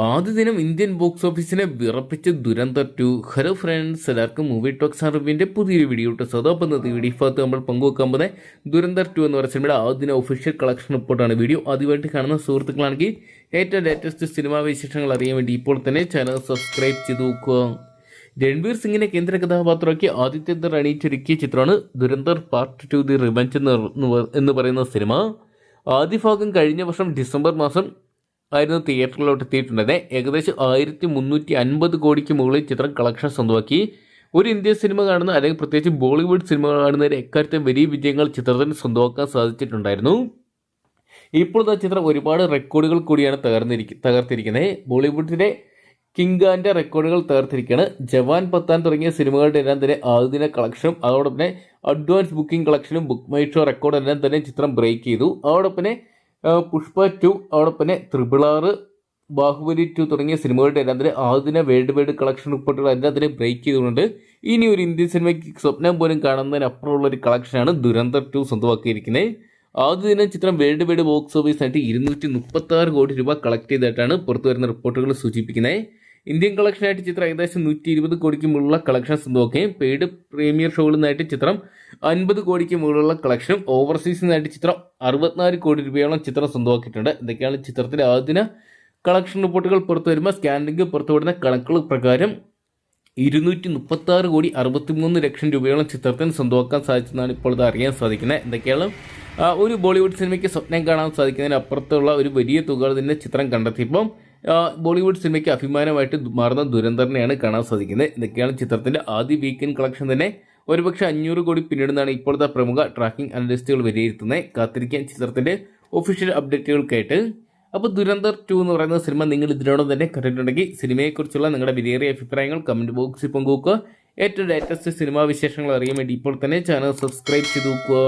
ആദ്യ ദിനം Indian box ഓഫീസിനെ വിറപ്പിച്ച് ദുരന്തർ 2. ഹലോ ഫ്രണ്ട്സ്, എല്ലാവർക്കും മൂവി ടോക്സ് അറിവിൻ്റെ പുതിയൊരു വീഡിയോ ഇട്ട് സ്വതോപ്പം വീഡിയോ ഭാഗത്ത് നമ്മൾ പങ്കുവെക്കാൻ പോകുന്നത് ദുരന്തർ 2 എന്ന് പറയുന്ന സിനിമയുടെ ആദ്യ ഒഫീഷ്യൽ കളക്ഷൻ റിപ്പോർട്ടാണ്. വീഡിയോ ആദ്യമായിട്ട് കാണുന്ന സുഹൃത്തുക്കളാണെങ്കിൽ ഏറ്റവും ലേറ്റസ്റ്റ് സിനിമാ വിശേഷങ്ങൾ അറിയാൻ വേണ്ടി ഇപ്പോൾ തന്നെ ചാനൽ സബ്സ്ക്രൈബ് ചെയ്ത് നോക്കുക. രൺവീർ സിംഗിനെ കേന്ദ്ര കഥാപാത്രമാക്കി ആദിത്യ അണിയിച്ചൊരുക്കിയ ചിത്രമാണ് ദുരന്തർ പാർട്ട് 2 ദി റിവെഞ്ച് എന്ന് പറയുന്ന സിനിമ. ആദ്യ ഭാഗം കഴിഞ്ഞ വർഷം ഡിസംബർ മാസം ആയിരുന്നു തിയേറ്ററിലോട്ട് എത്തിയിട്ടുള്ളത്. ഏകദേശം 1350 കോടിക്ക് മുകളിൽ ചിത്രം കളക്ഷൻ സ്വന്തമാക്കി. ഒരു ഇന്ത്യൻ സിനിമ കാണുന്ന അല്ലെങ്കിൽ പ്രത്യേകിച്ച് ബോളിവുഡ് സിനിമ കാണുന്നവരെ എക്കാലത്തെ വലിയ വിജയങ്ങൾ ചിത്രത്തിന് സ്വന്തമാക്കാൻ സാധിച്ചിട്ടുണ്ടായിരുന്നു. ഇപ്പോഴത്തെ ചിത്രം ഒരുപാട് റെക്കോർഡുകൾ കൂടിയാണ് തകർത്തിരിക്കുന്നത്. ബോളിവുഡിലെ കിങ്കാന്റെ റെക്കോർഡുകൾ തകർത്തിരിക്കുകയാണ്. ജവാൻ, പത്താൻ തുടങ്ങിയ സിനിമകളുടെ എല്ലാം തന്നെ ആദ്യദിന കളക്ഷനും അതോടൊപ്പം തന്നെ അഡ്വാൻസ് ബുക്കിംഗ് കളക്ഷനും ബുക്ക് മൈ ഷോ റെക്കോർഡ് എല്ലാം തന്നെ ചിത്രം ബ്രേക്ക് ചെയ്തു. അതോടൊപ്പം തന്നെ പുഷ്പ 2, അതോടൊപ്പം തന്നെ RRR, ബാഹുബലി 2 തുടങ്ങിയ സിനിമകളുടെ എല്ലാം തന്നെ ആദ്യദിന വേൾഡ് വൈഡ് കളക്ഷൻ റിപ്പോർട്ടുകൾ എല്ലാം തന്നെ ബ്രേക്ക് ചെയ്തുകൊണ്ട് ഇനി ഒരു ഇന്ത്യൻ സിനിമയ്ക്ക് സ്വപ്നം പോലും കാണുന്നതിനപ്പുറമുള്ള ഒരു കളക്ഷനാണ് ദുരന്തർ 2 സ്വന്തമാക്കിയിരിക്കുന്നത്. ആദ്യ ദിനം ചിത്രം വേൾഡ് വൈഡ് ബോക്സ് ഓഫീസായിട്ട് 236 കോടി രൂപ കളക്ട് ചെയ്തിട്ടാണ് പുറത്തു വരുന്ന റിപ്പോർട്ടുകൾ സൂചിപ്പിക്കുന്നത്. ഇന്ത്യൻ കളക്ഷനായിട്ട് ചിത്രം ഏകദേശം 120 കോടിക്ക് മുകളിലുള്ള കളക്ഷൻ സ്വന്തമാക്കുകയും പെയ്ഡ് പ്രീമിയർ ഷോകളിൽ നിന്നായിട്ട് ചിത്രം 50 കോടിക്ക് മുകളിലുള്ള കളക്ഷനും ഓവർസീസിൽ നിന്നായിട്ട് ചിത്രം 64 കോടി രൂപയോളം ചിത്രം സ്വന്തമാക്കിയിട്ടുണ്ട്. ഇതൊക്കെയാണ് ചിത്രത്തിൻ്റെ ആദ്യ കളക്ഷൻ റിപ്പോർട്ടുകൾ പുറത്തു വരുമ്പോൾ സ്കാനിംഗ് പുറത്തുവിടുന്ന കണക്കുകൾ പ്രകാരം 236 കോടി 63 ലക്ഷം രൂപയോളം ചിത്രത്തിന് സ്വന്തമാക്കാൻ സാധിച്ചെന്നാണ് ഇപ്പോൾ ഇത് അറിയാൻ സാധിക്കുന്നത്. എന്തൊക്കെയാണ് ഒരു ബോളിവുഡ് സിനിമയ്ക്ക് സ്വപ്നം കാണാൻ സാധിക്കുന്നതിന് അപ്പുറത്തുള്ള ഒരു വലിയ തുക തന്നെ ചിത്രം കണ്ടെത്തിയപ്പം ബോളിവുഡ് സിനിമയ്ക്ക് അഭിമാനമായിട്ട് മാറുന്ന ദുരന്തറിനെയാണ് കാണാൻ സാധിക്കുന്നത്. ഇതൊക്കെയാണ് ചിത്രത്തിൻ്റെ ആദ്യ വീക്കെൻഡ് കളക്ഷൻ തന്നെ ഒരുപക്ഷെ 500 കോടി പിന്നിടുന്നതാണ് ഇപ്പോഴത്തെ പ്രമുഖ ട്രാക്കിംഗ് അനലിസ്റ്റുകൾ വിലയിരുത്തുന്നത്. കാത്തിരിക്കാൻ ചിത്രത്തിൻ്റെ ഒഫീഷ്യൽ അപ്ഡേറ്റുകൾക്കായിട്ട്. അപ്പോൾ ദുരന്തർ 2 എന്ന് പറയുന്ന സിനിമ നിങ്ങൾ ഇതിനോടൊപ്പം തന്നെ കണ്ടിട്ടുണ്ടെങ്കിൽ സിനിമയെക്കുറിച്ചുള്ള നിങ്ങളുടെ വിലയേറിയ അഭിപ്രായങ്ങൾ കമൻറ്റ് ബോക്സിൽ പങ്കുവെക്കുക. ഏറ്റവും ലേറ്റസ്റ്റ് സിനിമാ വിശേഷങ്ങൾ അറിയാൻ വേണ്ടി ഇപ്പോൾ തന്നെ ചാനൽ സബ്സ്ക്രൈബ് ചെയ്ത് നോക്കുക.